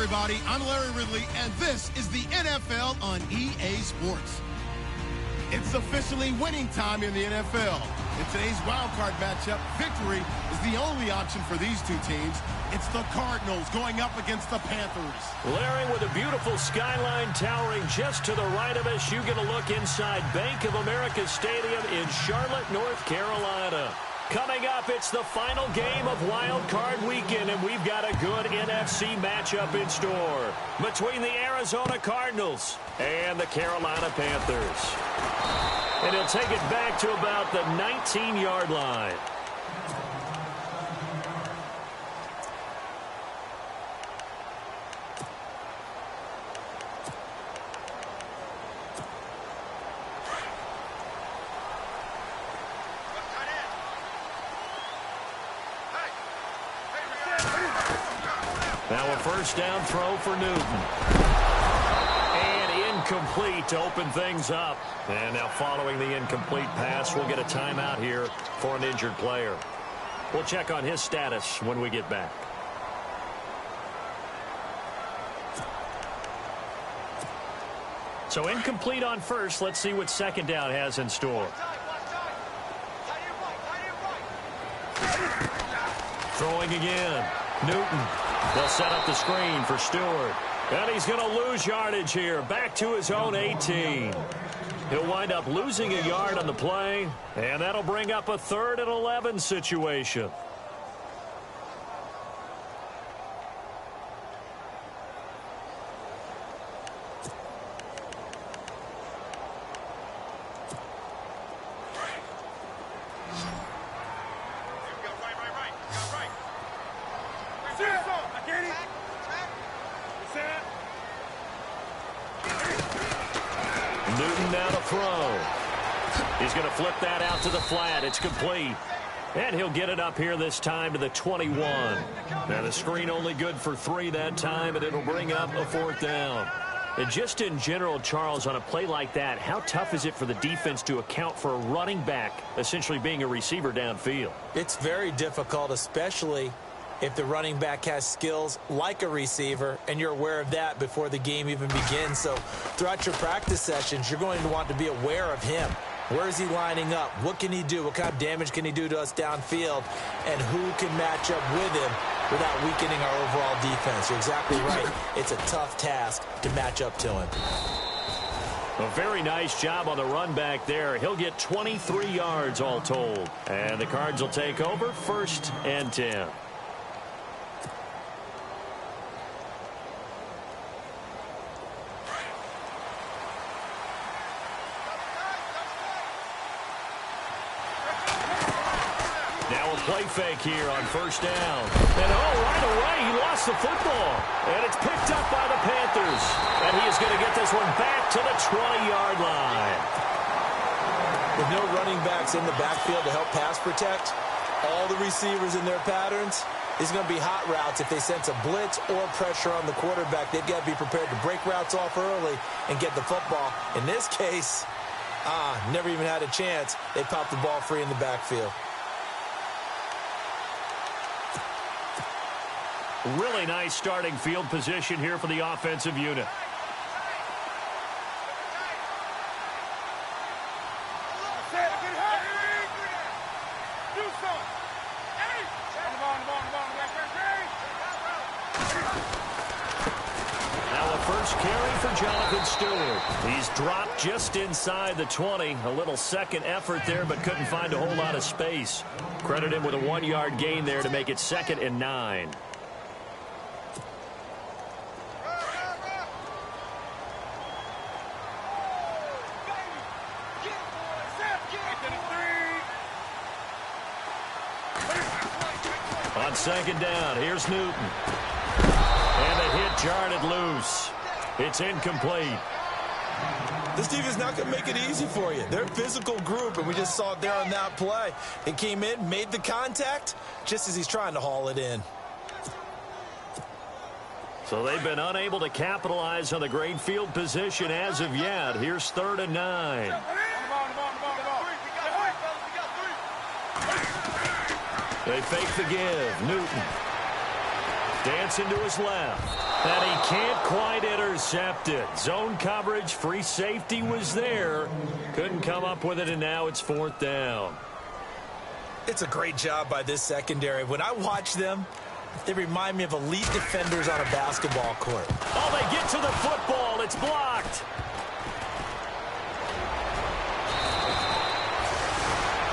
everybody. I'm Larry Ridley, and this is the NFL on EA Sports. It's officially winning time in the NFL. In today's wildcard matchup, victory is the only option for these two teams. It's the Cardinals going up against the Panthers. Larry, with a beautiful skyline towering just to the right of us, you get a look inside Bank of America Stadium in Charlotte, North Carolina. Coming up, it's the final game of Wild Card Weekend, and we've got a good NFC matchup in store between the Arizona Cardinals and the Carolina Panthers. And he'll take it back to about the 19-yard line. Now a first down throw for Newton. And incomplete to open things up. And now following the incomplete pass, we'll get a timeout here for an injured player. We'll check on his status when we get back. So incomplete on first. Let's see what second down has in store. Throwing again. Newton. They'll set up the screen for Stewart. And he's going to lose yardage here. Back to his own 18. He'll wind up losing a yard on the play. And that'll bring up a 3rd and 11 situation. Newton now to throw. He's going to flip that out to the flat. It's complete. And he'll get it up here this time to the 21. Now the screen only good for 3 that time, and it'll bring up a 4th down. And just in general, Charles, on a play like that, how tough is it for the defense to account for a running back essentially being a receiver downfield? It's very difficult, especially if the running back has skills like a receiver, and you're aware of that before the game even begins. So throughout your practice sessions, you're going to want to be aware of him. Where is he lining up? What can he do? What kind of damage can he do to us downfield? And who can match up with him without weakening our overall defense? You're exactly right. It's a tough task to match up to him. A very nice job on the run back there. He'll get 23 yards all told. And the Cards will take over 1st and 10. Play fake here on 1st down. And right away, he lost the football. And it's picked up by the Panthers. And he is going to get this one back to the 20-yard line. With no running backs in the backfield to help pass protect, all the receivers in their patterns, it's going to be hot routes. If they sense a blitz or pressure on the quarterback, they've got to be prepared to break routes off early and get the football. In this case, never even had a chance. They popped the ball free in the backfield. Really nice starting field position here for the offensive unit. Now the first carry for Jonathan Stewart. He's dropped just inside the 20. A little second effort there, but couldn't find a whole lot of space. Credit him with a 1-yard gain there to make it 2nd and 9. On 2nd down, here's Newton. And the hit jarred it loose. It's incomplete. This defense is not going to make it easy for you. They're a physical group, and we just saw it there on that play. They came in, made the contact, just as he's trying to haul it in. So they've been unable to capitalize on the great field position as of yet. Here's 3rd and 9. They fake the give. Newton. Dancing to his left. And he can't quite intercept it. Zone coverage, free safety was there. Couldn't come up with it, and now it's 4th down. It's a great job by this secondary. When I watch them, they remind me of elite defenders on a basketball court. Oh, they get to the football. It's blocked.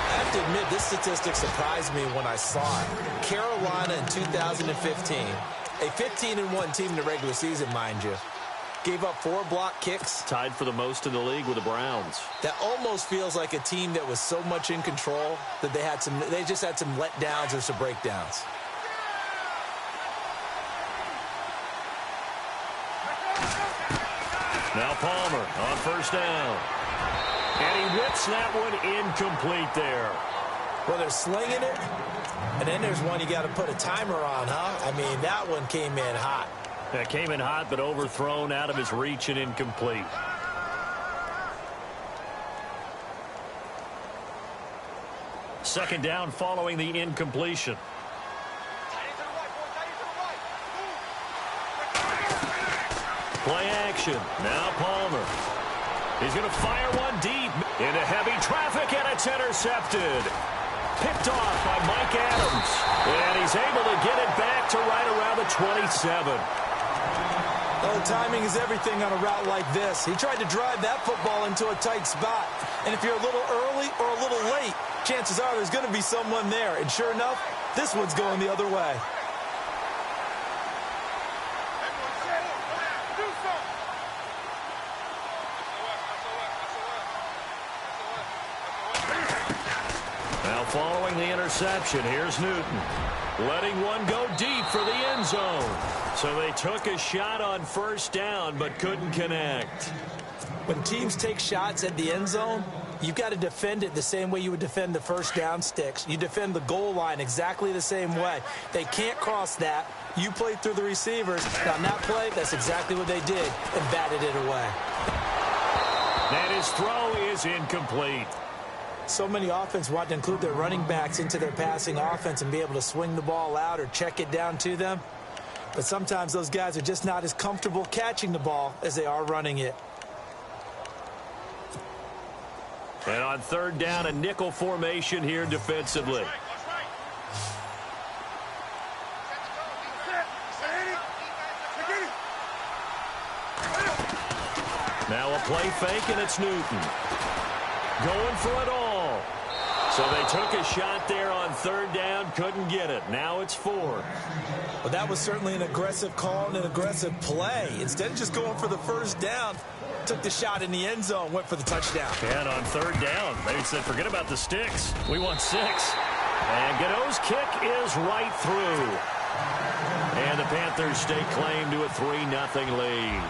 I have to admit, this statistic surprised me when I saw it. Carolina in 2015, a 15-1 team in the regular season, mind you, gave up 4 block kicks. Tied for the most in the league with the Browns. That almost feels like a team that was so much in control that they just had some letdowns or some breakdowns. Now Palmer on 1st down. And he whips that one incomplete there. Well, they're slinging it, and then there's one you got to put a timer on, huh? I mean, that one came in hot. That came in hot, but overthrown, out of his reach and incomplete. Second down following the incompletion. Play action. Now Palmer. He's going to fire one deep into heavy traffic, and it's intercepted. Picked off by Mike Adams. And he's able to get it back to right around the 27. Well, timing is everything on a route like this. He tried to drive that football into a tight spot. And if you're a little early or a little late, chances are there's going to be someone there. And sure enough, this one's going the other way. Now following the interception, here's Newton. Letting one go deep for the end zone. So they took a shot on 1st down, but couldn't connect. When teams take shots at the end zone, you've got to defend it the same way you would defend the 1st down sticks. You defend the goal line exactly the same way. They can't cross that. You played through the receivers. Now, on that play, that's exactly what they did, and batted it away. And his throw is incomplete. So many offense want to include their running backs into their passing offense and be able to swing the ball out or check it down to them. But sometimes those guys are just not as comfortable catching the ball as they are running it. And on 3rd down, a nickel formation here defensively. Now a play fake, and it's Newton. Going for it all. So they took a shot there on 3rd down, couldn't get it. Now it's 4th. Well, that was certainly an aggressive call and an aggressive play. Instead of just going for the 1st down, took the shot in the end zone, went for the touchdown. And on 3rd down, they said, forget about the sticks. We want 6. And Godot's kick is right through. And the Panthers stake claim to a 3-0 lead.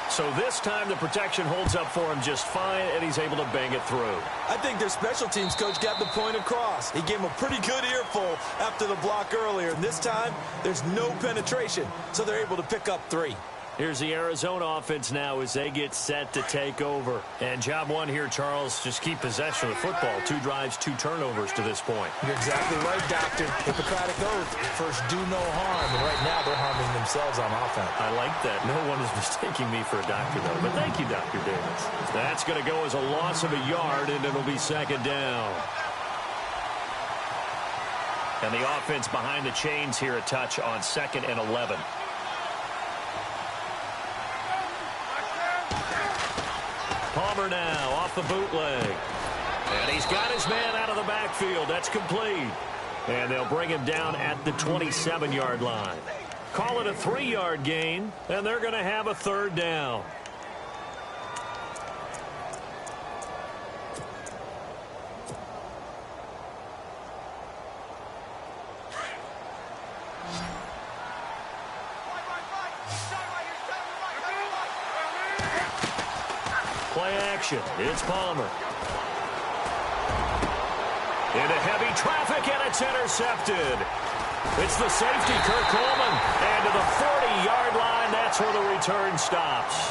So this time the protection holds up for him just fine, and he's able to bang it through. I think their special teams coach got the point across. He gave him a pretty good earful after the block earlier. And this time, there's no penetration, so they're able to pick up 3. Here's the Arizona offense now as they get set to take over. And job one here, Charles, just keep possession of the football. 2 drives, 2 turnovers to this point. You're exactly right, Doctor. Hippocratic oath. First, do no harm. And right now, they're harming themselves on offense. I like that. No one is mistaking me for a doctor, though. But thank you, Dr. Davis. That's going to go as a loss of a yard, and it'll be 2nd down. And the offense behind the chains here a touch on 2nd and 11. Palmer now off the bootleg. And he's got his man out of the backfield. That's complete. And they'll bring him down at the 27-yard line. Call it a 3-yard gain, and they're going to have a 3rd down. Play action. It's Palmer. Into heavy traffic, and it's intercepted. It's the safety, Kurt Coleman. And to the 40-yard line, that's where the return stops.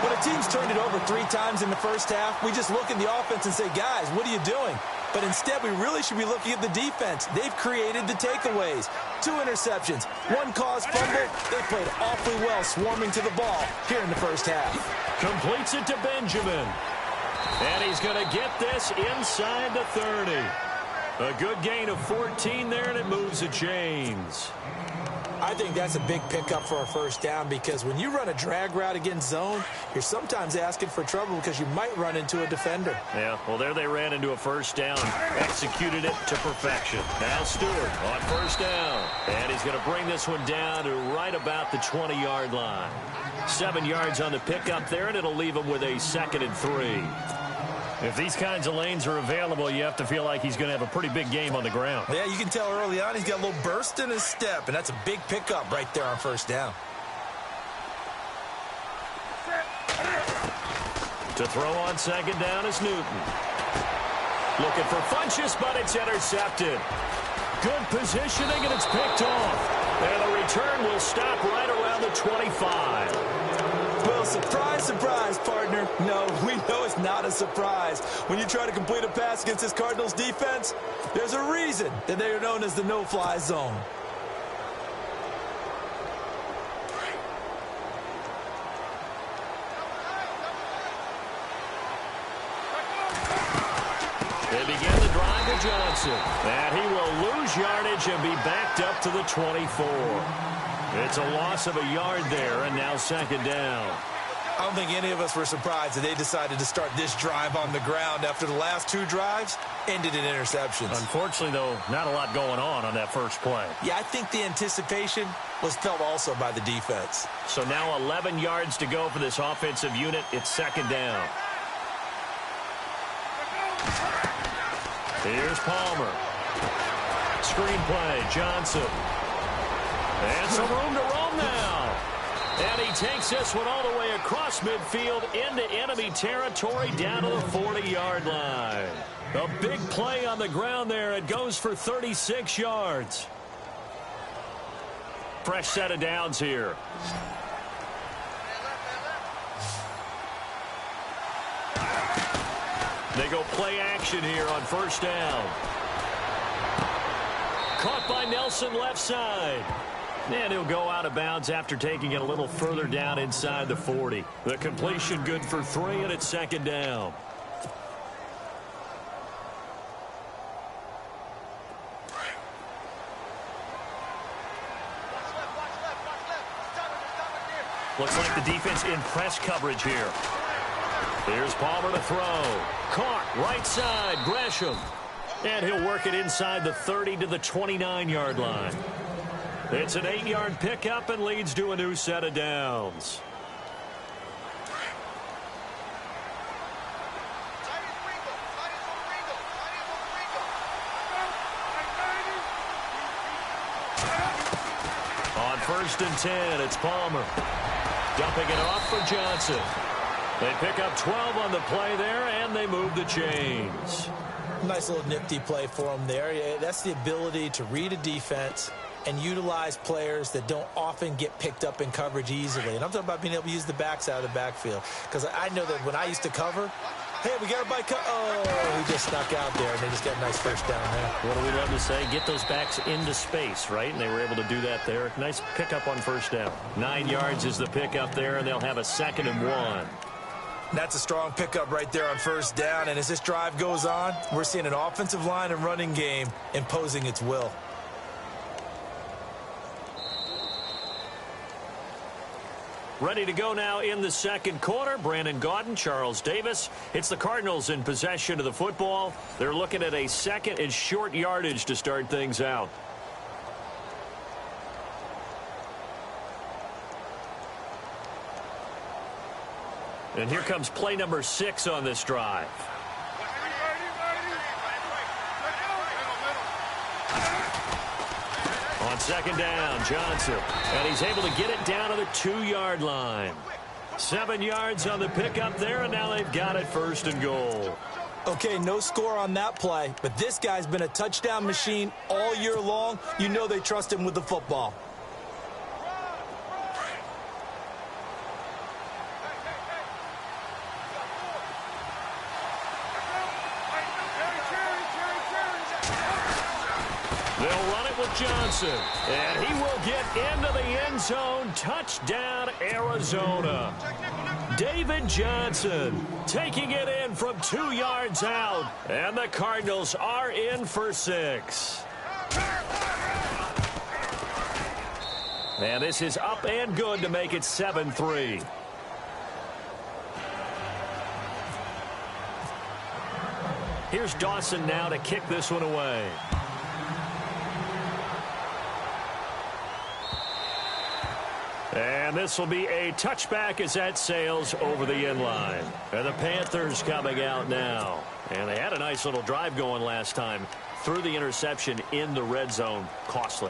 When a team's turned it over 3 times in the first half, we just look at the offense and say, guys, what are you doing? But instead, we really should be looking at the defense. They've created the takeaways. 2 interceptions, 1 caused fumble. They played awfully well swarming to the ball here in the first half. Completes it to Benjamin. And he's going to get this inside the 30. A good gain of 14 there, and it moves the chains. I think that's a big pickup for a first down because when you run a drag route against zone, you're sometimes asking for trouble because you might run into a defender. Yeah, well, there they ran into a first down. Executed it to perfection. Now Stewart on first down. And he's going to bring this one down to right about the 20-yard line. 7 yards on the pickup there, and it'll leave him with a 2nd and 3. If these kinds of lanes are available, you have to feel like he's going to have a pretty big game on the ground. Yeah, you can tell early on he's got a little burst in his step, and that's a big pickup right there on first down. To throw on 2nd down is Newton. Looking for Funchess, but it's intercepted. Good positioning, and it's picked off. And the return will stop right around the 25. Well, surprise, surprise, partner. No, we know it's not a surprise. When you try to complete a pass against this Cardinals defense, there's a reason that they are known as the no-fly zone. They begin the drive to Johnson. And he will lose yardage and be backed up to the 24. It's a loss of a yard there, and now 2nd down. I don't think any of us were surprised that they decided to start this drive on the ground after the last 2 drives ended in interceptions. Unfortunately, though, not a lot going on that first play. Yeah, I think the anticipation was felt also by the defense. So now 11 yards to go for this offensive unit. It's 2nd down. Here's Palmer. Screen play, Johnson. And some room to roam now. And he takes this one all the way across midfield into enemy territory down to the 40-yard line. A big play on the ground there. It goes for 36 yards. Fresh set of downs here. They go play action here on first down. Caught by Nelson left side. And he'll go out of bounds after taking it a little further down inside the 40. The completion good for 3, and it's 2nd down. Looks like the defense in press coverage here. Here's Palmer to throw. Caught right side, Gresham. And he'll work it inside the 30 to the 29-yard line. It's an 8-yard pickup and leads to a new set of downs. On 1st and 10, it's Palmer. Dumping it off for Johnson. They pick up 12 on the play there, and they move the chains. Nice little nifty play for them there. Yeah, that's the ability to read a defense and utilize players that don't often get picked up in coverage easily. And I'm talking about being able to use the backs out of the backfield. Because I know that when I used to cover, hey, we got everybody oh, he just snuck out there, and they just got a nice first down there. What do we love to say? Get those backs into space, right? And they were able to do that there. Nice pickup on first down. 9 yards is the pickup there, and they'll have a 2nd and 1. That's a strong pickup right there on first down. And as this drive goes on, we're seeing an offensive line and running game imposing its will. Ready to go now in the 2nd quarter. Brandon Gaudin, Charles Davis. It's the Cardinals in possession of the football. They're looking at a 2nd and short yardage to start things out. And here comes play number 6 on this drive. On 2nd down, Johnson. And he's able to get it down to the 2-yard line. 7 yards on the pickup there, and now they've got it 1st and goal. Okay, no score on that play, but this guy's been a touchdown machine all year long. You know they trust him with the football. They'll run it with Johnson. And he will get into the end zone. Touchdown, Arizona. David Johnson taking it in from 2 yards out. And the Cardinals are in for 6. And this is up and good to make it 7-3. Here's Dawson now to kick this one away. And this will be a touchback as that sails over the end line. And the Panthers coming out now. And they had a nice little drive going last time. Threw the interception in the red zone. Costly.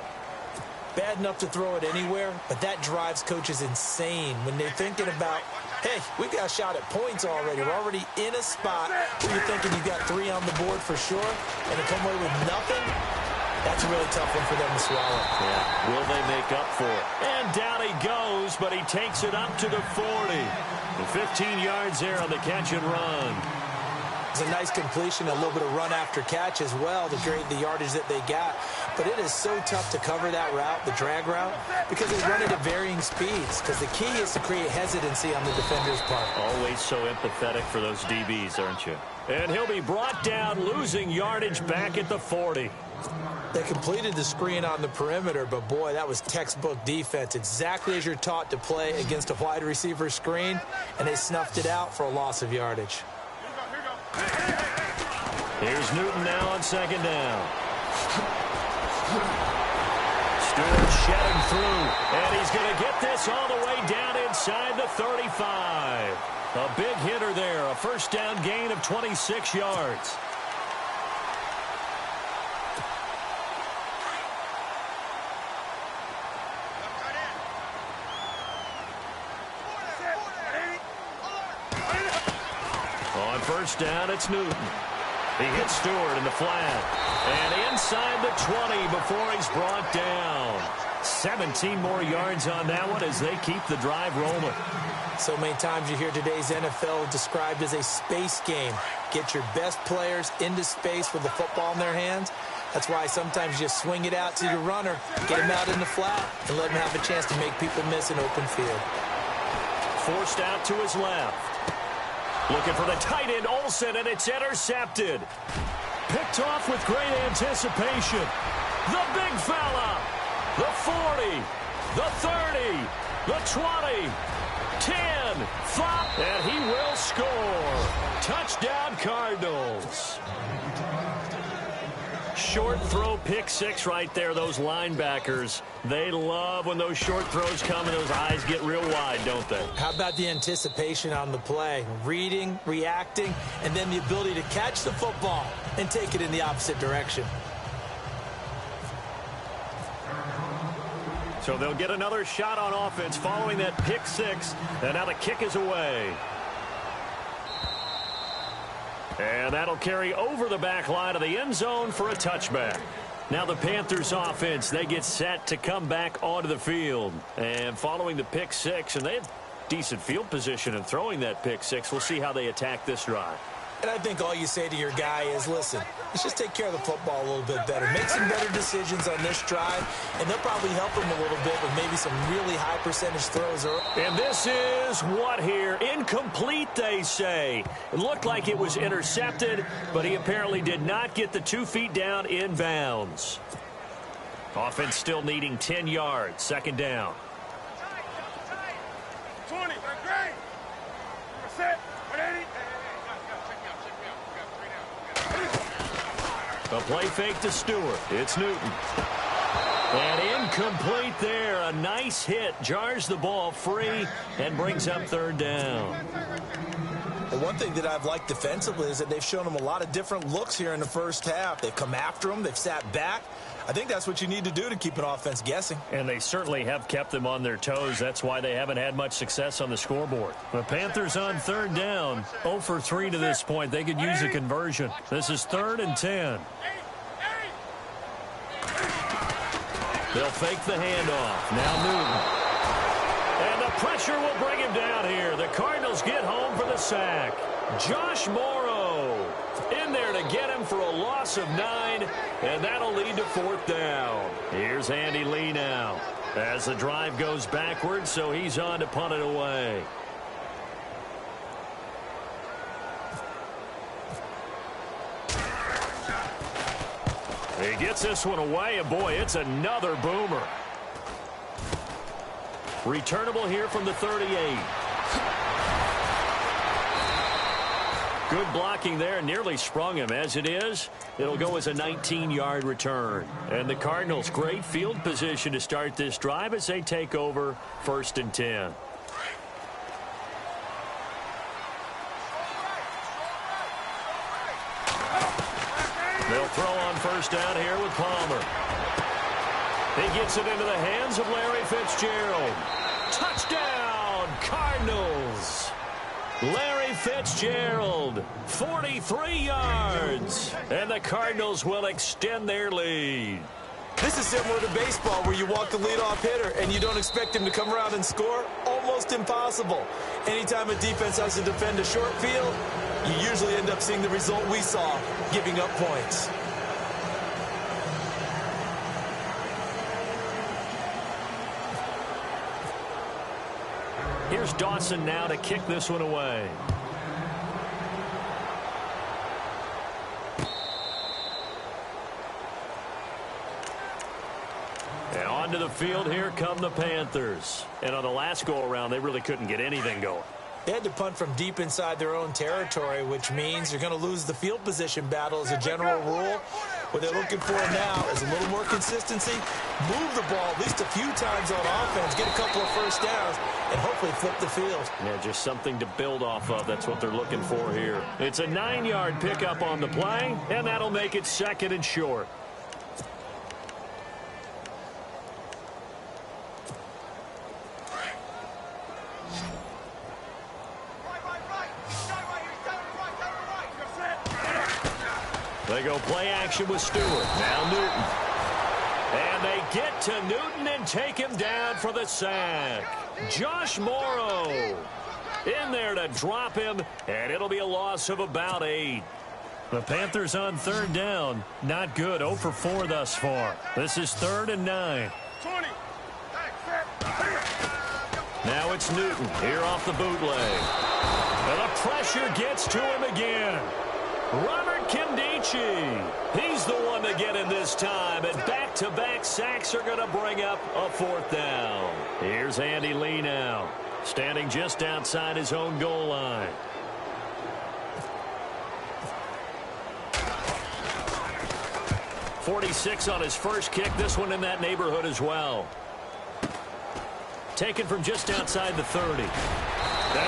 Bad enough to throw it anywhere, but that drives coaches insane when they're thinking about, hey, we got a shot at points already. We're already in a spot where you're thinking you got 3 on the board for sure, and to come away with nothing, that's a really tough one for them to swallow. Yeah. Will they make up for it? And down he goes, but he takes it up to the 40. And 15 yards there on the catch and run. It's a nice completion, a little bit of run after catch as well to create the yardage that they got. But it is so tough to cover that route, the drag route, because they run it at varying speeds. Because the key is to create hesitancy on the defender's part. Always so empathetic for those DBs, aren't you? And he'll be brought down, losing yardage back at the 40. They completed the screen on the perimeter, but boy, that was textbook defense. Exactly as you're taught to play against a wide receiver screen, and they snuffed it out for a loss of yardage. Here's Newton now on second down. Stewart shedding through, and he's going to get this all the way down inside the 35. A big hitter there, a first down gain of 26 yards. On first down, it's Newton. He hits Stewart in the flat. And inside the 20 before he's brought down. 17 more yards on that one as they keep the drive rolling. So many times you hear today's NFL described as a space game. Get your best players into space with the football in their hands. That's why sometimes you just swing it out to your runner, get him out in the flat, and let him have a chance to make people miss an open field. Forced out to his left. Looking for the tight end, Olsen, and it's intercepted. Picked off with great anticipation. The big fella. The 40. The 30. The 20. 10. 5. And he will score. Touchdown, Cardinals. Short throw, pick six right there. Those linebackers, they love when those short throws come and those eyes get real wide, don't they? How about the anticipation on the play? Reading, reacting, and then the ability to catch the football and take it in the opposite direction. So they'll get another shot on offense following that pick six. And now the kick is away. And that'll carry over the back line of the end zone for a touchback. Now the Panthers offense, they get set to come back onto the field. And following the pick six, and they have decent field position in throwing that pick six. We'll see how they attack this drive. And I think all you say to your guy is, listen, let's just take care of the football a little bit better. Make some better decisions on this drive, and they'll probably help him a little bit with maybe some really high percentage throws. And this is what here? Incomplete, they say. It looked like it was intercepted, but he apparently did not get the 2 feet down in bounds. Offense still needing 10 yards. Second down. 20. Great. Set. 180. A play fake to Stewart. It's Newton. And incomplete there. A nice hit. Jars the ball free and brings up third down. And one thing that I've liked defensively is that they've shown them a lot of different looks here in the first half. They've come after them. They've sat back. I think that's what you need to do to keep an offense guessing. And they certainly have kept them on their toes. That's why they haven't had much success on the scoreboard. The Panthers on third down. 0 for 3 to this point. They could use a conversion. This is 3rd and 10. They'll fake the handoff. Now Newton. And the pressure will bring him down here. The Cardinals get home for the sack. Josh Morrow. In there to get him for a loss of 9, and that'll lead to 4th down. Here's Andy Lee now as the drive goes backwards, so he's on to punt it away. He gets this one away, and boy, it's another boomer. Returnable here from the 38. Good blocking there, nearly sprung him. As it is, it'll go as a 19-yard return. And the Cardinals, great field position to start this drive as they take over 1st and 10. They'll throw on 1st down here with Palmer. He gets it into the hands of Larry Fitzgerald. Touchdown, Cardinals! Larry Fitzgerald, 43 yards, and the Cardinals will extend their lead. This is similar to baseball where you walk the leadoff hitter and you don't expect him to come around and score. Almost impossible. Anytime a defense has to defend a short field, you usually end up seeing the result we saw, giving up points. Here's Dawson now to kick this one away. And onto the field, here come the Panthers. And on the last go-around, they really couldn't get anything going. They had to punt from deep inside their own territory, which means you're going to lose the field position battle as a general rule. What they're looking for now is a little more consistency, move the ball at least a few times on offense, get a couple of 1st downs, and hopefully flip the field. Yeah, just something to build off of. That's what they're looking for here. It's a 9-yard pickup on the play, and that'll make it 2nd and short. They go play action with Stewart. Now Newton. And they get to Newton and take him down for the sack. Josh Morrow in there to drop him, and it'll be a loss of about 8. The Panthers on 3rd down. Not good. 0 for 4 thus far. This is 3rd and 9. 20. Now it's Newton here off the bootleg. And the pressure gets to him again. Robert Kindici. He's the one to get him this time. And back-to-back sacks are going to bring up a 4th down. Here's Andy Lee now, standing just outside his own goal line. .46 on his first kick. This one in that neighborhood as well. Taken from just outside the 30. And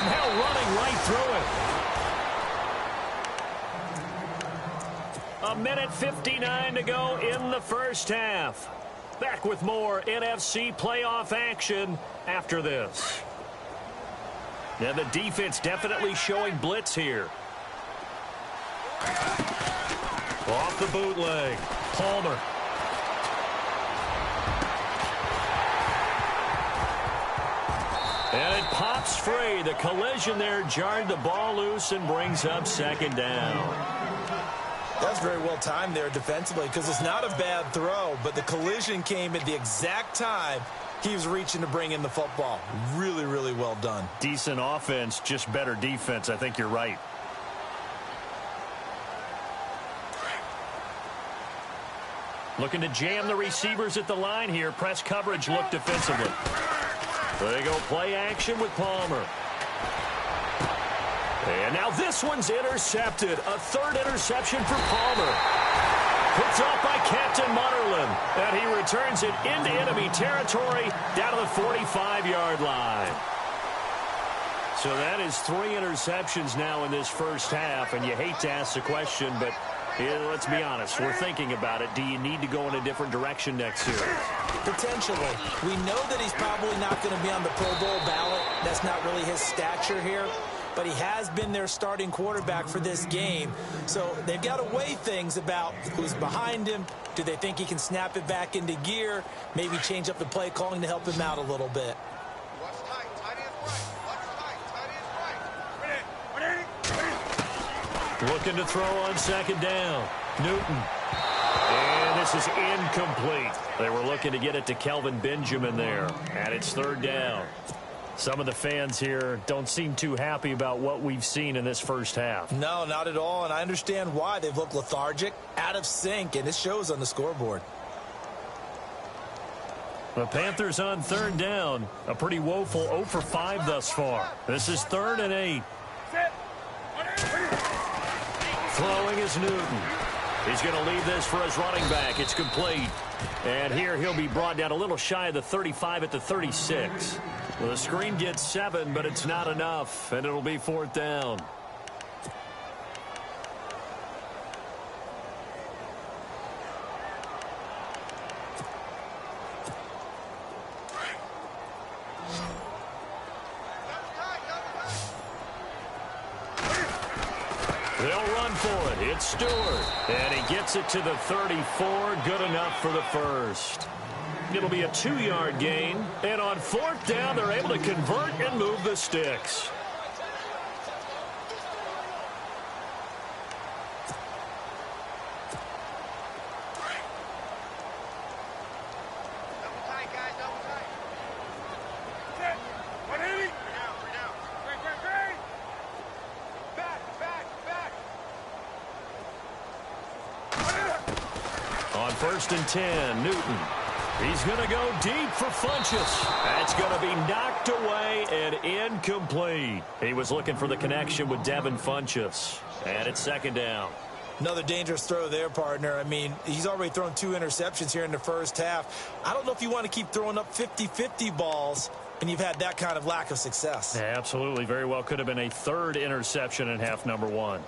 now running right through it. A minute 59 to go in the first half. Back with more NFC playoff action after this. And the defense definitely showing blitz here. Off the bootleg. Palmer. And it pops free. The collision there jarred the ball loose and brings up 2nd down. That's very well timed there defensively because it's not a bad throw, but the collision came at the exact time he was reaching to bring in the football. Really, really well done. Decent offense, just better defense. I think you're right. Looking to jam the receivers at the line here. Press coverage look defensively. They go play action with Palmer. And now this one's intercepted. A 3rd interception for Palmer. Picked off by Captain Mutterland. And he returns it into enemy territory down to the 45-yard line. So that is 3 interceptions now in this first half. And you hate to ask the question, but let's be honest. We're thinking about it. Do you need to go in a different direction next series? Potentially. We know that he's probably not going to be on the Pro Bowl ballot. That's not really his stature here. But he has been their starting quarterback for this game. So they've got to weigh things about who's behind him. Do they think he can snap it back into gear? Maybe change up the play calling to help him out a little bit. Looking to throw on second down. Newton. And this is incomplete. They were looking to get it to Kelvin Benjamin there. And it's third down. Some of the fans here don't seem too happy about what we've seen in this first half. No, not at all. And I understand why. They've looked lethargic, out of sync, and it shows on the scoreboard. The Panthers on third down. A pretty woeful 0 for 5 thus far. This is 3rd and 8. Throwing is Newton. He's going to leave this for his running back. It's complete. And here he'll be brought down a little shy of the 35 at the 36. Well, the screen gets 7, but it's not enough, and it'll be 4th down. They'll run for it. It's Stewart. And he gets it to the 34. Good enough for the first. It'll be a 2-yard gain. And on 4th down, they're able to convert and move the sticks. On 1st and 10, Newton. He's going to go deep for Funchess. That's going to be knocked away and incomplete. He was looking for the connection with Devin Funchess. And it's 2nd down. Another dangerous throw there, partner. I mean, he's already thrown 2 interceptions here in the first half. I don't know if you want to keep throwing up 50-50 balls, and you've had that kind of lack of success. Yeah, absolutely. Very well could have been a 3rd interception in half number 1.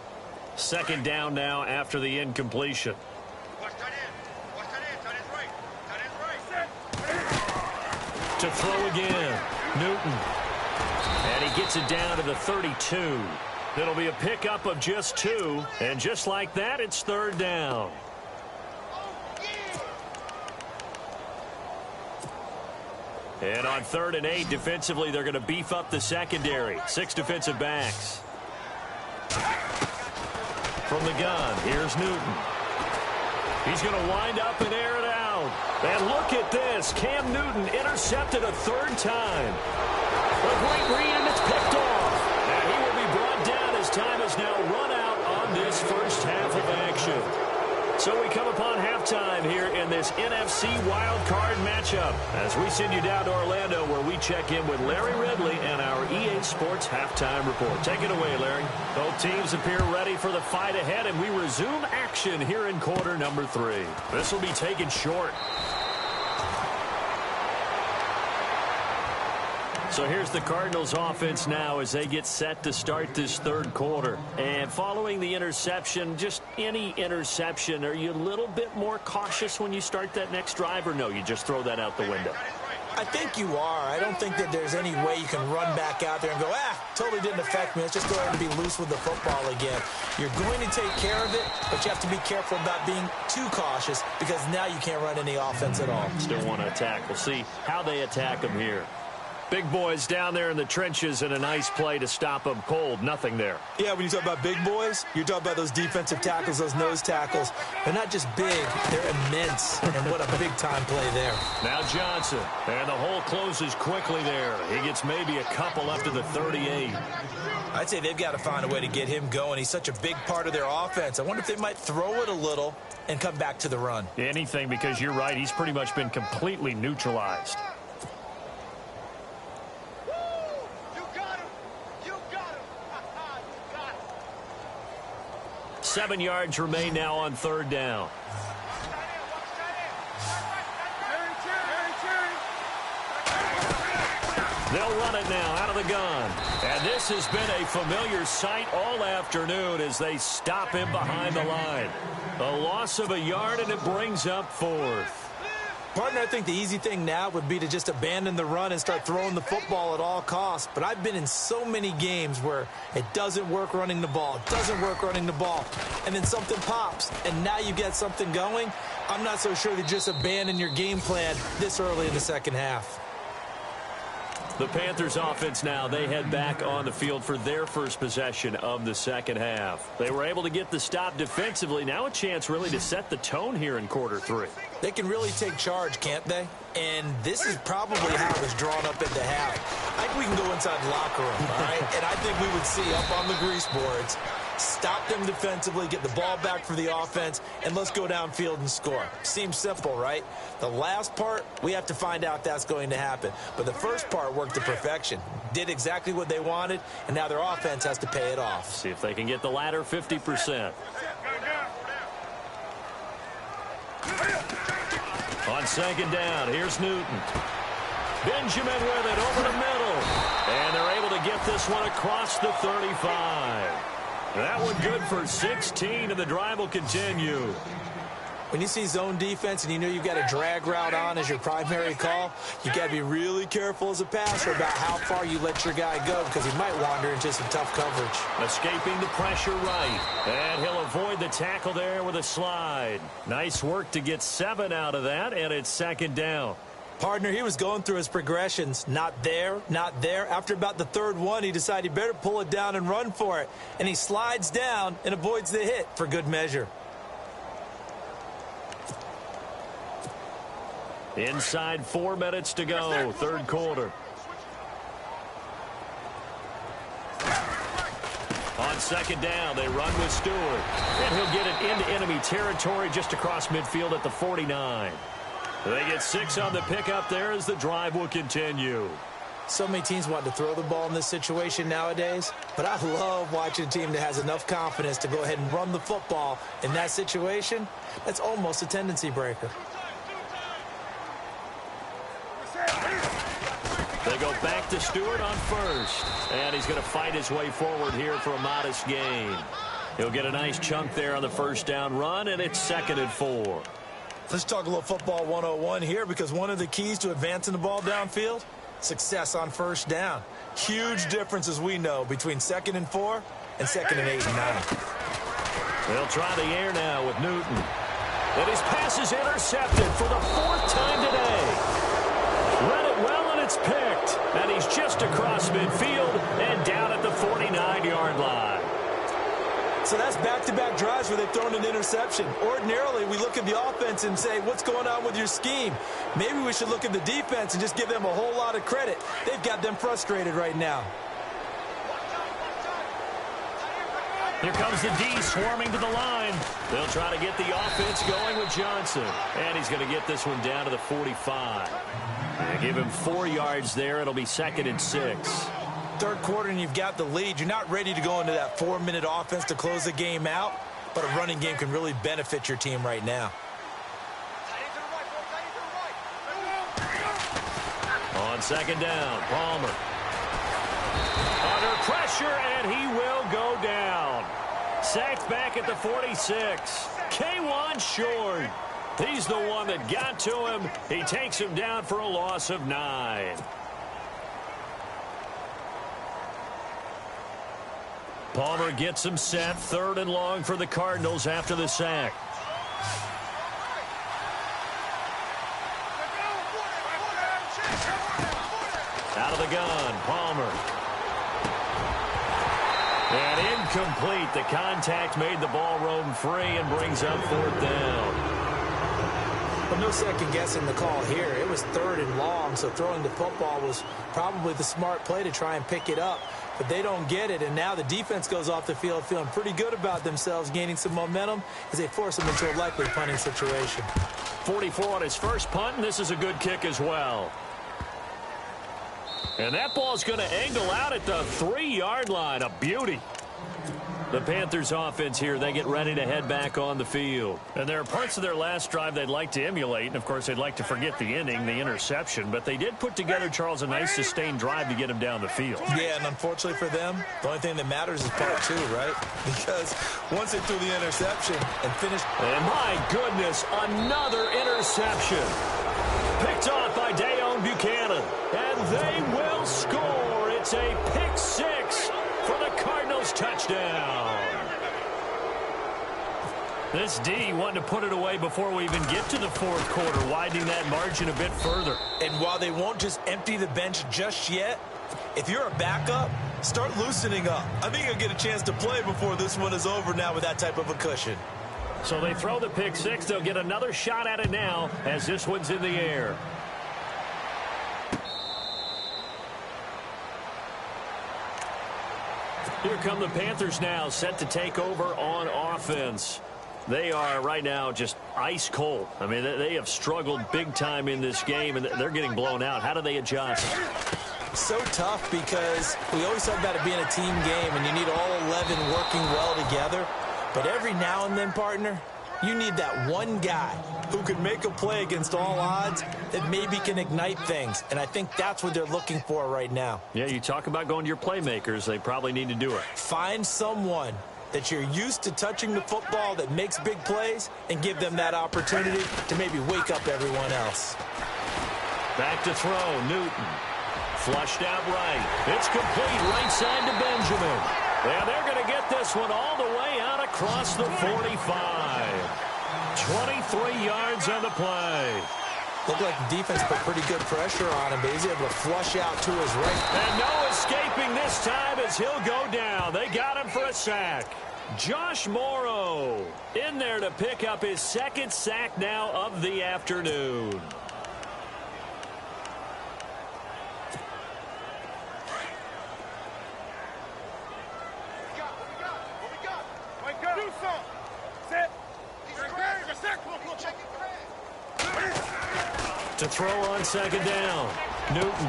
2nd down now after the incompletion. To throw again, Newton. And he gets it down to the 32. It'll be a pickup of just 2. And just like that, it's 3rd down. And on 3rd and 8, defensively, they're going to beef up the secondary. 6 defensive backs. From the gun, here's Newton. He's going to wind up and air it out. And look at this. Cam Newton intercepted a 3rd time. A great read, and it's picked off. And he will be brought down as time has now run out on this first half of action. So we come upon halftime here in this NFC wildcard matchup as we send you down to Orlando where we check in with Larry Ridley and our EA Sports halftime report. Take it away, Larry. Both teams appear ready for the fight ahead, and we resume action here in quarter number 3. This will be taken short. So here's the Cardinals offense now as they get set to start this 3rd quarter. And following the interception, just any interception, are you a little bit more cautious when you start that next drive, or no, you just throw that out the window? I think you are. I don't think that there's any way you can run back out there and go, totally didn't affect me. Let's just go ahead and be loose with the football again. You're going to take care of it, but you have to be careful about being too cautious because now you can't run any offense at all. Still want to attack. We'll see how they attack them here. Big boys down there in the trenches and a nice play to stop them cold. Nothing there. Yeah, when you talk about big boys, you're talking about those defensive tackles, those nose tackles. They're not just big, they're immense. And what a big-time play there. Now Johnson. And the hole closes quickly there. He gets maybe a couple up to the 38. I'd say they've got to find a way to get him going. He's such a big part of their offense. I wonder if they might throw it a little and come back to the run. Anything, because you're right. He's pretty much been completely neutralized. 7 yards remain now on 3rd down. They'll run it now out of the gun. And this has been a familiar sight all afternoon as they stop him behind the line. A loss of a yard, and it brings up 4th. Partner, I think the easy thing now would be to just abandon the run and start throwing the football at all costs. But I've been in so many games where it doesn't work running the ball, and then something pops, and now you get something going. I'm not so sure that just abandon your game plan this early in the second half. The Panthers offense now, they head back on the field for their first possession of the second half. They were able to get the stop defensively. Now a chance really to set the tone here in quarter three. They can really take charge, can't they? And this is probably how it was drawn up into half. I think we can go inside the locker room, all right? And I think we would see up on the grease boards, stop them defensively, get the ball back for the offense, and let's go downfield and score. Seems simple, right? The last part, we have to find out that's going to happen. But the first part worked to perfection. Did exactly what they wanted, and now their offense has to pay it off. See if they can get the latter 50%. On second down, here's Newton. Benjamin with it over the middle. And they're able to get this one across the 35. That one good for 16, and the drive will continue. When you see zone defense and you know you've got a drag route on as your primary call, you got to be really careful as a passer about how far you let your guy go because he might wander into some tough coverage. Escaping the pressure right. And he'll avoid the tackle there with a slide. Nice work to get 7 out of that, and it's second down. Partner, he was going through his progressions. Not there, not there. After about the third one, he decided he better pull it down and run for it. And he slides down and avoids the hit for good measure. Inside 4 minutes to go, third quarter. On second down, they run with Stewart. And he'll get it into enemy territory just across midfield at the 49. They get 6 on the pickup there as the drive will continue. So many teams want to throw the ball in this situation nowadays, but I love watching a team that has enough confidence to go ahead and run the football in that situation. That's almost a tendency breaker. They go back to Stewart on first. And he's going to fight his way forward here for a modest gain. He'll get a nice chunk there on the first down run, and it's second and 4. Let's talk a little football 101 here because one of the keys to advancing the ball downfield, success on first down. Huge difference, as we know, between second and 4 and second and 8 and 9. They'll try the air now with Newton. And his pass is intercepted for the 4th time today. Read it well, and it's picked. And he's just across midfield and down at the 49-yard line. So that's back-to-back drives where they've thrown an interception. Ordinarily, we look at the offense and say, what's going on with your scheme? Maybe we should look at the defense and just give them a whole lot of credit. They've got them frustrated right now. Here comes the D swarming to the line. They'll try to get the offense going with Johnson. And he's going to get this one down to the 45. And give him 4 yards there. It'll be second and 6. Third quarter and you've got the lead. You're not ready to go into that 4-minute offense to close the game out, but a running game can really benefit your team right now. On second down, Palmer. Under pressure, and he will go down. Sacked back at the 46. K1 short. He's the one that got to him. He takes him down for a loss of 9. Palmer gets him set. 3rd and long for the Cardinals after the sack. Out of the gun, Palmer. And incomplete. The contact made the ball roam free and brings up 4th down. But no second guessing the call here. It was 3rd and long, so throwing the football was probably the smart play to try and pick it up. But they don't get it, and now the defense goes off the field feeling pretty good about themselves, gaining some momentum as they force them into a likely punting situation. 44 on his first punt, and this is a good kick as well. And that ball's going to angle out at the 3-yard line. A beauty. The Panthers offense here, they get ready to head back on the field. And there are parts of their last drive they'd like to emulate. And, of course, they'd like to forget the inning, the interception. But they did put together, Charles, a nice sustained drive to get him down the field. Yeah, and unfortunately for them, the only thing that matters is part 2, right? Because once they threw the interception and finished. And, my goodness, another interception. Picked off by Dayon Buchanan. And they will score. It's a pick 6 for the Cardinals touchdown. This D wanting to put it away before we even get to the fourth quarter, widening that margin a bit further. And while they won't just empty the bench just yet, if you're a backup, start loosening up. I think you'll get a chance to play before this one is over now with that type of a cushion. So they throw the pick six. They'll get another shot at it now as this one's in the air. Here come the Panthers now, set to take over on offense. They are right now just ice cold. I mean, they have struggled big time in this game, and they're getting blown out. How do they adjust? So tough because we always talk about it being a team game, and you need all 11 working well together. But every now and then, partner, you need that one guy who can make a play against all odds that maybe can ignite things. And I think that's what they're looking for right now. Yeah, you talk about going to your playmakers. They probably need to do it. Find someone that you're used to touching the football that makes big plays and give them that opportunity to maybe wake up everyone else. Back to throw, Newton. Flushed out right. It's complete right side to Benjamin. And they're going to get this one all the way out across the 45. 23 yards on the play. Looked like the defense put pretty good pressure on him, but he's able to flush out to his right. And no escaping this time as he'll go down. They got him for a sack. Josh Morrow in there to pick up his second sack now of the afternoon. To throw on second down, Newton.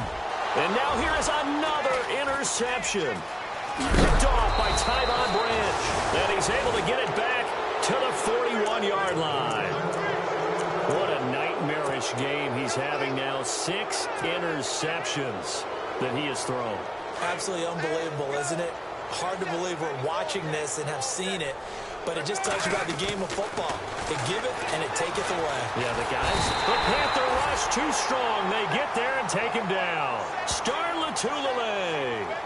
And now here is another interception. Picked off by Tyvon Branch. And he's able to get it back to the 41-yard line. What a nightmarish game he's having now. 6 interceptions that he has thrown. Absolutely unbelievable, isn't it? Hard to believe we're watching this and have seen it. But it just tells you about the game of football. They give it and it taketh away. Yeah, the Panther rush too strong. They get there and take him down. Star Latulippe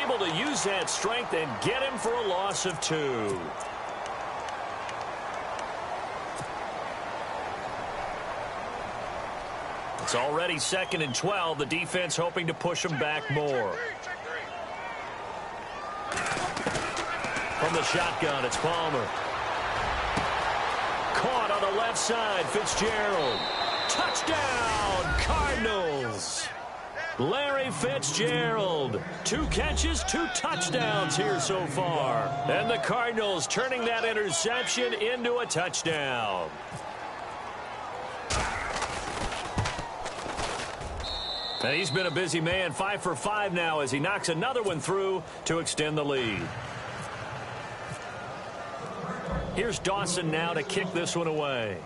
able to use that strength and get him for a loss of 2. It's already 2nd and 12. The defense hoping to push him back more. From the shotgun, it's Palmer. Caught on the left side, Fitzgerald. Touchdown, Cardinals. Larry Fitzgerald. 2 catches, 2 touchdowns here so far. And the Cardinals turning that interception into a touchdown. And he's been a busy man, 5 for 5 now as he knocks another one through to extend the lead. Here's Dawson now to kick this one away.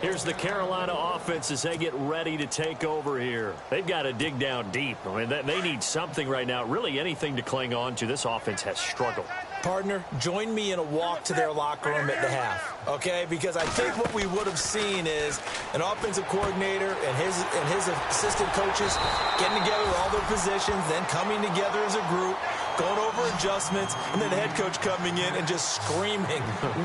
Here's the Carolina offense as they get ready to take over here. They've got to dig down deep. I mean, they need something right now, really anything to cling on to. This offense has struggled. Partner, join me in a walk to their locker room at the half, okay? Because I think what we would have seen is an offensive coordinator and his assistant coaches getting together with all their positions, then coming together as a group, going over adjustments, and then the head coach coming in and just screaming,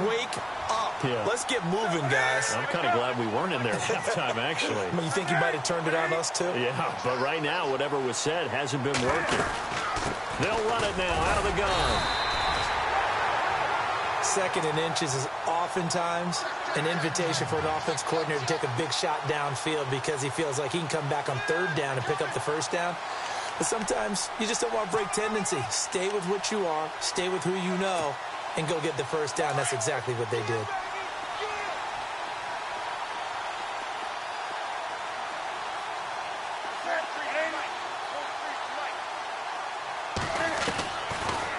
wake up. Yeah. Let's get moving, guys. I'm kind of glad we weren't in there at halftime, actually. I mean, you think he might have turned it on us, too? Yeah, but right now, whatever was said hasn't been working. They'll run it now out of the gun. 2nd and inches is oftentimes an invitation for an offense coordinator to take a big shot downfield because he feels like he can come back on 3rd down and pick up the 1st down. But sometimes you just don't want to break tendency. Stay with what you are, stay with who you know, and go get the 1st down. That's exactly what they did.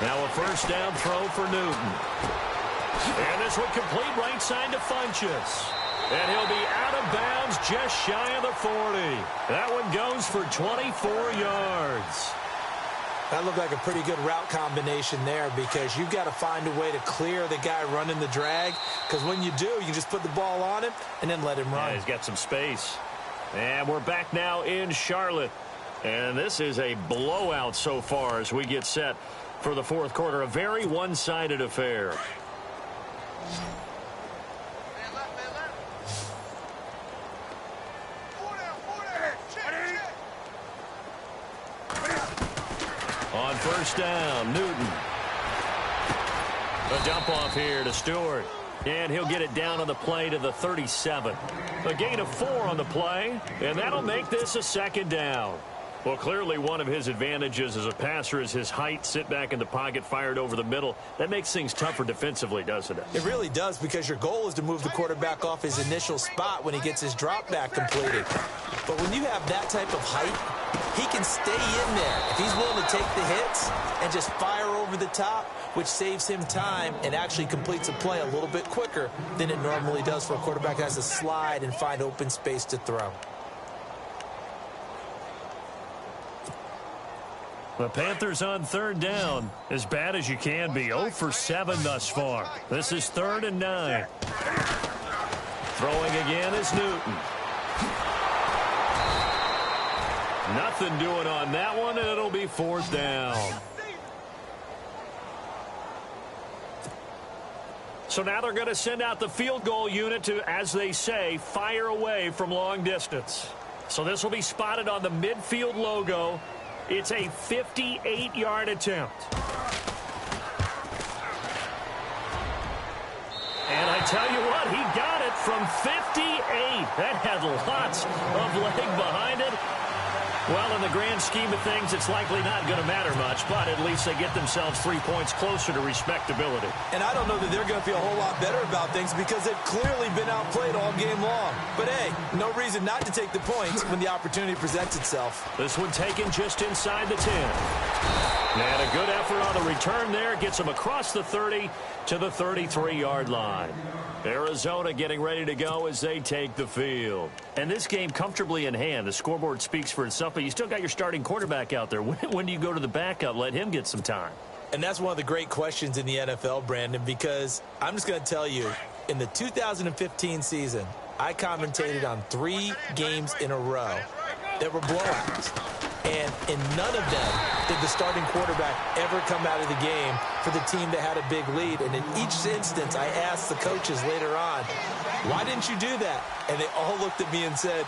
Now a 1st down throw for Newton. And this one complete right side to Funchess. And he'll be out of bounds just shy of the 40. That one goes for 24 yards. That looked like a pretty good route combination there because you've got to find a way to clear the guy running the drag. Because when you do, you just put the ball on him and then let him run. Yeah, he's got some space. And we're back now in Charlotte. And this is a blowout so far as we get set for the fourth quarter. A very one-sided affair. On first down, Newton. A dump off here to Stewart. And he'll get it down on the play to the 37. A gain of 4 on the play, and that'll make this a second down. Well, clearly one of his advantages as a passer is his height. Sit back in the pocket, fired over the middle. That makes things tougher defensively, doesn't it? It really does, because your goal is to move the quarterback off his initial spot when he gets his drop back completed. But when you have that type of height, he can stay in there if he's willing to take the hits and just fire over the top, which saves him time and actually completes a play a little bit quicker than it normally does for a quarterback that has to slide and find open space to throw. The Panthers on third down, as bad as you can be. 0 for 7 thus far. This is 3rd and 9. Throwing again is Newton. Nothing doing on that one, and it'll be 4th down. So now they're going to send out the field goal unit to, as they say, fire away from long distance. So this will be spotted on the midfield logo. It's a 58-yard attempt. And I tell you what, he got it from 58. That had lots of leg behind it. Well, in the grand scheme of things, it's likely not going to matter much, but at least they get themselves 3 points closer to respectability. And I don't know that they're going to feel a whole lot better about things, because they've clearly been outplayed all game long. But, hey, no reason not to take the points when the opportunity presents itself. This one taken just inside the 10. And a good effort on the return there. Gets them across the 30 to the 33-yard line. Arizona getting ready to go as they take the field. And this game comfortably in hand. The scoreboard speaks for itself, but you still got your starting quarterback out there. When do you go to the backup? Let him get some time. And that's one of the great questions in the NFL, Brandon, because I'm just going to tell you, in the 2015 season, I commentated on 3 games in a row that were blowouts. And in none of them did the starting quarterback ever come out of the game for the team that had a big lead. And in each instance, I asked the coaches later on, why didn't you do that? And they all looked at me and said,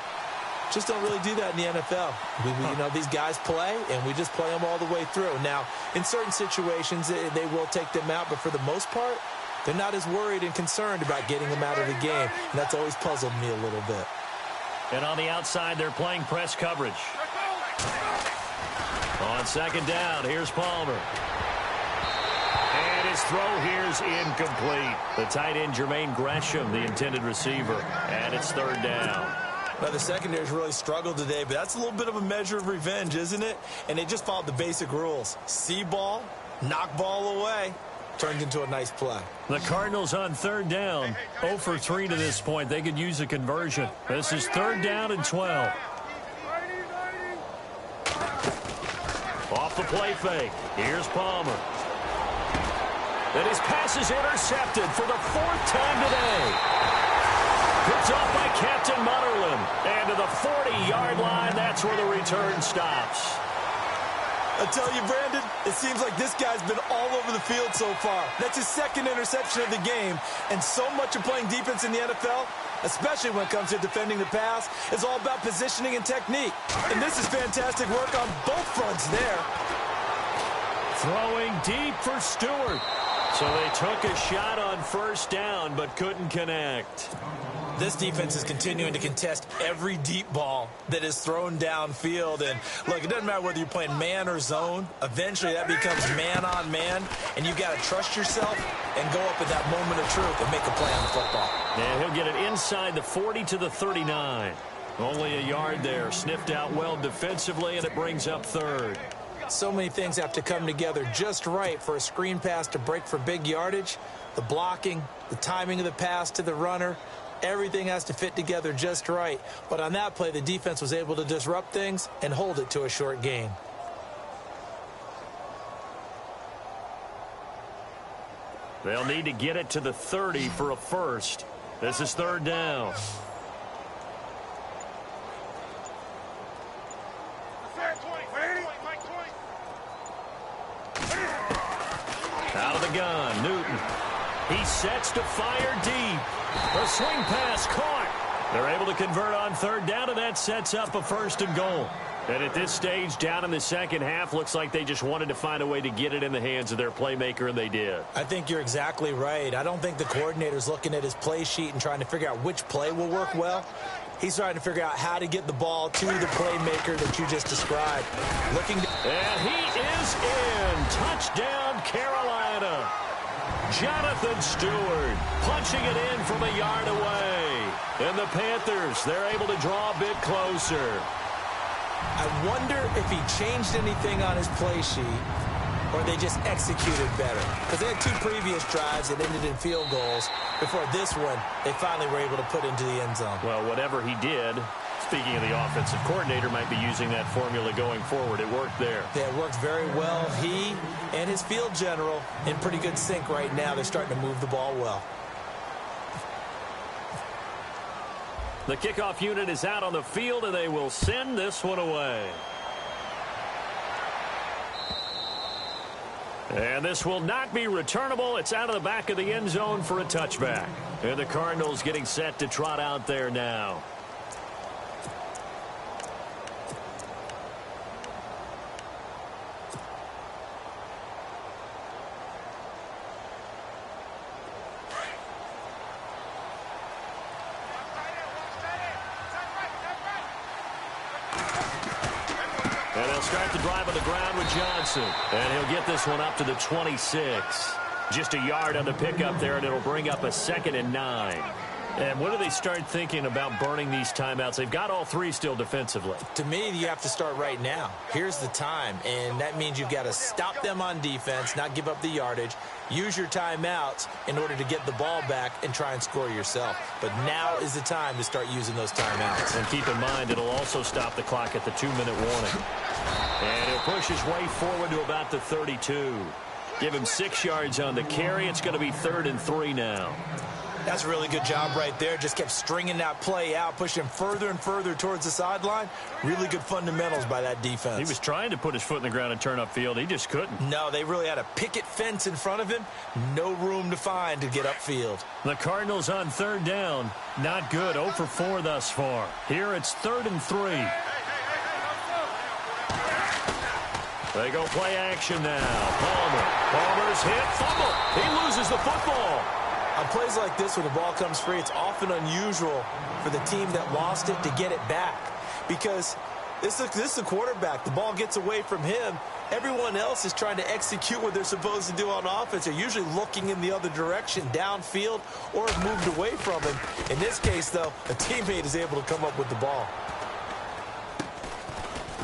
just don't really do that in the NFL. You know, these guys play, and we just play them all the way through. Now, in certain situations, they will take them out, but for the most part, they're not as worried and concerned about getting them out of the game. And that's always puzzled me a little bit. And on the outside, they're playing press coverage. On second down, here's Palmer. And his throw here's incomplete. The tight end, Jermaine Gresham, the intended receiver. And it's 3rd down. Now, the secondary's really struggled today, but that's a little bit of a measure of revenge, isn't it? And they just followed the basic rules. See ball, knock ball away. Turned into a nice play. The Cardinals on 3rd down. 0 for 3 to this point. They could use a conversion. This is 3rd down and 12. Off the play fake. Here's Palmer. And his pass is intercepted for the 4th time today. Picked off by Captain Mutterland. And to the 40-yard line, that's where the return stops. I tell you, Brandon, it seems like this guy's been all over the field so far. That's his 2nd interception of the game. And so much of playing defense in the NFL, especially when it comes to defending the pass, is all about positioning and technique. And this is fantastic work on both fronts there. Throwing deep for Stewart. So they took a shot on first down, but couldn't connect. This defense is continuing to contest every deep ball that is thrown downfield. And, look, it doesn't matter whether you're playing man or zone. Eventually, that becomes man-on-man, and you've got to trust yourself and go up at that moment of truth and make a play on the football. And he'll get it inside the 40 to the 39. Only a yard there. Sniffed out well defensively, and it brings up 3rd. So many things have to come together just right for a screen pass to break for big yardage. The blocking, the timing of the pass to the runner, everything has to fit together just right. But on that play, the defense was able to disrupt things and hold it to a short gain. They'll need to get it to the 30 for a first. This is 3rd down. the gun. Newton. He sets to fire deep. A swing pass caught. They're able to convert on third down, and that sets up a 1st and goal. And at this stage, down in the second half, looks like they just wanted to find a way to get it in the hands of their playmaker, and they did. I think you're exactly right. I don't think the coordinator's looking at his play sheet and trying to figure out which play will work well. He's trying to figure out how to get the ball to the playmaker that you just described. And he is in. Touchdown, Carolina. Jonathan Stewart punching it in from a yard away. And the Panthers, they're able to draw a bit closer. I wonder if he changed anything on his play sheet or they just executed better. Because they had 2 previous drives that ended in field goals. Before this one, they finally were able to put into the end zone. Well, whatever he did, speaking of the offensive coordinator, might be using that formula going forward. It worked there. Yeah, it worked very well. He and his field general in pretty good sync right now. They're starting to move the ball well. The kickoff unit is out on the field, and they will send this one away. And this will not be returnable. It's out of the back of the end zone for a touchback. And the Cardinals getting set to trot out there now. And they'll start the drive on the ground with Johnson. And he'll get this one up to the 26. Just a yard on the pickup there, and it'll bring up a 2nd and 9. And when do they start thinking about burning these timeouts? They've got all 3 still defensively. To me, you have to start right now. Here's the time, and that means you've got to stop them on defense, not give up the yardage, use your timeouts in order to get the ball back and try and score yourself. But now is the time to start using those timeouts. And keep in mind, it'll also stop the clock at the 2-minute warning. And he'll push his way forward to about the 32. Give him 6 yards on the carry. It's going to be 3rd and 3 now. That's a really good job right there. Just kept stringing that play out, pushing him further and further towards the sideline. Really good fundamentals by that defense. He was trying to put his foot in the ground and turn upfield. He just couldn't. No, they really had a picket fence in front of him. No room to find to get upfield. The Cardinals on 3rd down. Not good. 0 for 4 thus far. Here it's 3rd and 3. They go play action now. Palmer's hit. Fumble. He loses the football. On plays like this, when the ball comes free, it's often unusual for the team that lost it to get it back. Because this is the quarterback. The ball gets away from him. Everyone else is trying to execute what they're supposed to do on offense. They're usually looking in the other direction, downfield, or have moved away from him. In this case, though, a teammate is able to come up with the ball.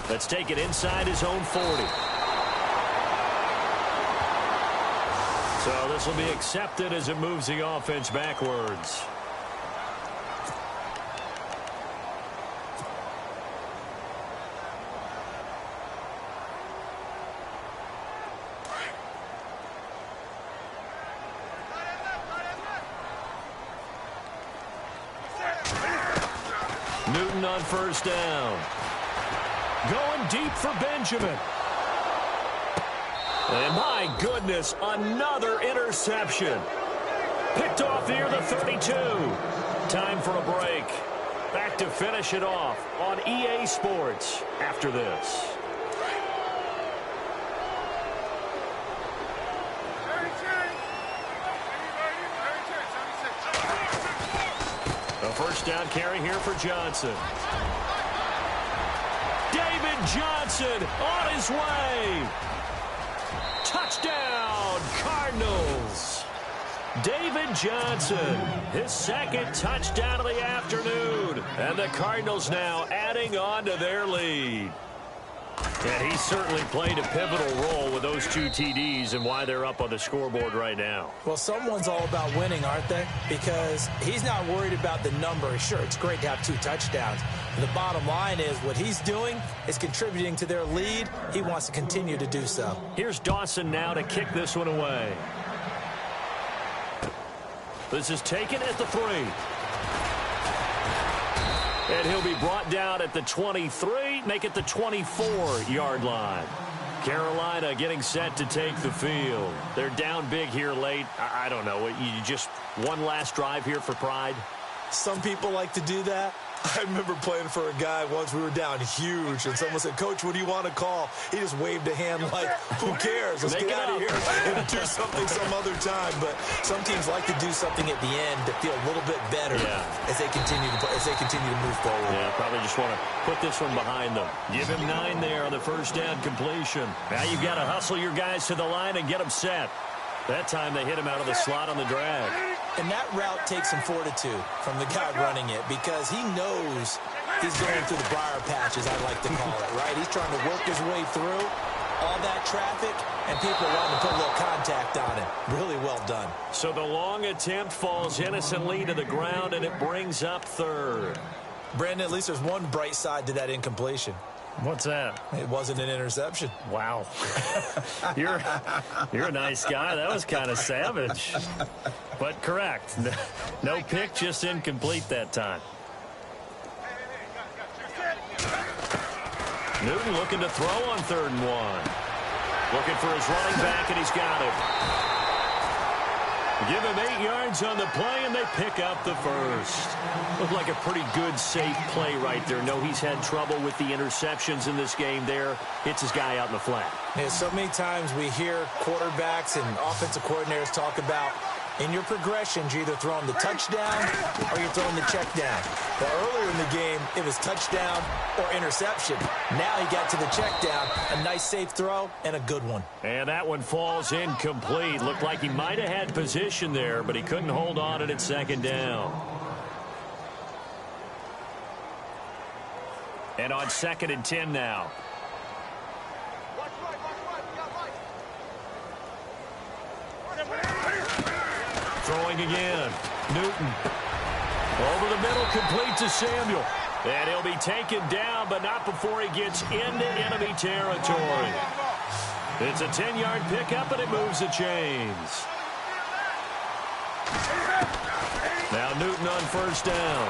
Let's take it inside his own 40. So this will be accepted as it moves the offense backwards. Newton on 1st down. Going deep for Benjamin. And my goodness, another interception. Picked off near the 32. Time for a break. Back to finish it off on EA Sports after this. A 1st down carry here for Johnson. David Johnson on his way. Touchdown, Cardinals. David Johnson, his 2nd touchdown of the afternoon. And the Cardinals now adding on to their lead. And he certainly played a pivotal role with those 2 TDs and why they're up on the scoreboard right now. Well, someone's all about winning, aren't they? Because he's not worried about the number. Sure, it's great to have 2 touchdowns. The bottom line is what he's doing is contributing to their lead. He wants to continue to do so. Here's Dawson now to kick this one away. This is taken at the 3. And he'll be brought down at the 23, make it the 24-yard line. Carolina getting set to take the field. They're down big here late. I don't know. You just one last drive here for pride? Some people like to do that. I remember playing for a guy once. We were down huge, and someone said, "Coach, what do you want to call?" He just waved a hand like, "Who cares? Let's get out of here and do something some other time." But some teams like to do something at the end to feel a little bit better as they continue to move forward. Yeah, probably just want to put this one behind them. Give him 9 there on the first down completion. Now you've got to hustle your guys to the line and get them set. That time they hit him out of the slot on the drag. And that route takes some fortitude from the guy running it because he knows he's going through the briar patch, as I like to call it, right? He's trying to work his way through all that traffic, and people want to put a little contact on it. Really well done. So the long attempt falls innocently to the ground, and it brings up third. Brandon, at least there's one bright side to that incompletion. What's that? It wasn't an interception. Wow. You're a nice guy. That was kind of savage. But correct. No pick, just incomplete that time. Newton looking to throw on 3rd and 1. Looking for his running back, and he's got it. Give him 8 yards on the play, and they pick up the first. Looked like a pretty good, safe play right there. No, he's had trouble with the interceptions in this game there. Hits his guy out in the flat. Yeah, so many times we hear quarterbacks and offensive coordinators talk about in your progressions, you're either throwing the touchdown or you're throwing the check down. But earlier in the game, it was touchdown or interception. Now he got to the check down, a nice safe throw, and a good one. And that one falls incomplete. Looked like he might have had position there, but he couldn't hold on it at 2nd down. And on 2nd and 10 now. Throwing again. Newton. Over the middle, complete to Samuel. And he'll be taken down, but not before he gets into enemy territory. It's a 10-yard pickup, and it moves the chains. Now Newton on 1st down.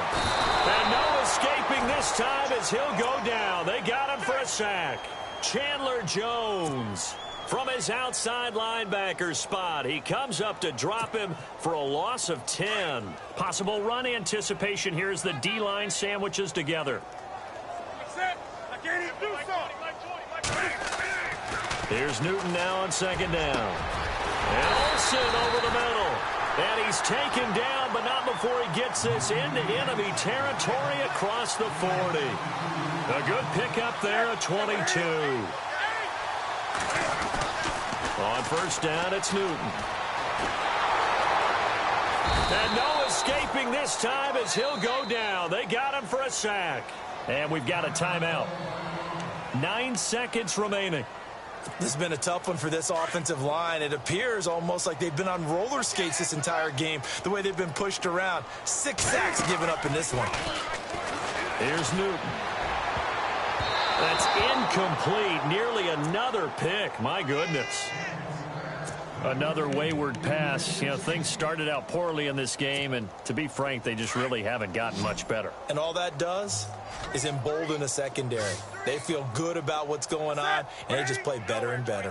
And no escaping this time as he'll go down. They got him for a sack. Chandler Jones from his outside linebacker spot. He comes up to drop him for a loss of 10. Possible run anticipation here as the D-line sandwiches together. Here's Newton now on 2nd down. And Olsen over the middle. And he's taken down, but not before he gets this into enemy territory across the 40. A good pickup there at 22. On 1st down, it's Newton. And no escaping this time as he'll go down. They got him for a sack. And we've got a timeout. 9 seconds remaining. This has been a tough one for this offensive line. It appears almost like they've been on roller skates this entire game, the way they've been pushed around. 6 sacks given up in this one. Here's Newton. That's incomplete. Nearly another pick. My goodness. Another wayward pass. You know, things started out poorly in this game, and to be frank, they just really haven't gotten much better. And all that does is embolden the secondary. They feel good about what's going on, and they just play better and better.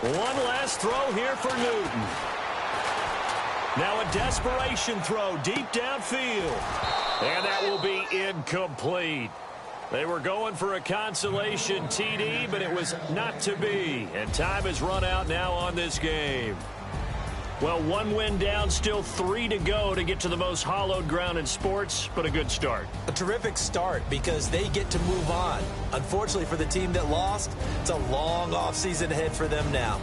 One last throw here for Newton. Now a desperation throw deep downfield. And that will be incomplete. They were going for a consolation TD, but it was not to be. And time has run out now on this game. Well, 1 win down, still 3 to go to get to the most hallowed ground in sports, but a good start. A terrific start because they get to move on. Unfortunately for the team that lost, it's a long offseason ahead for them now.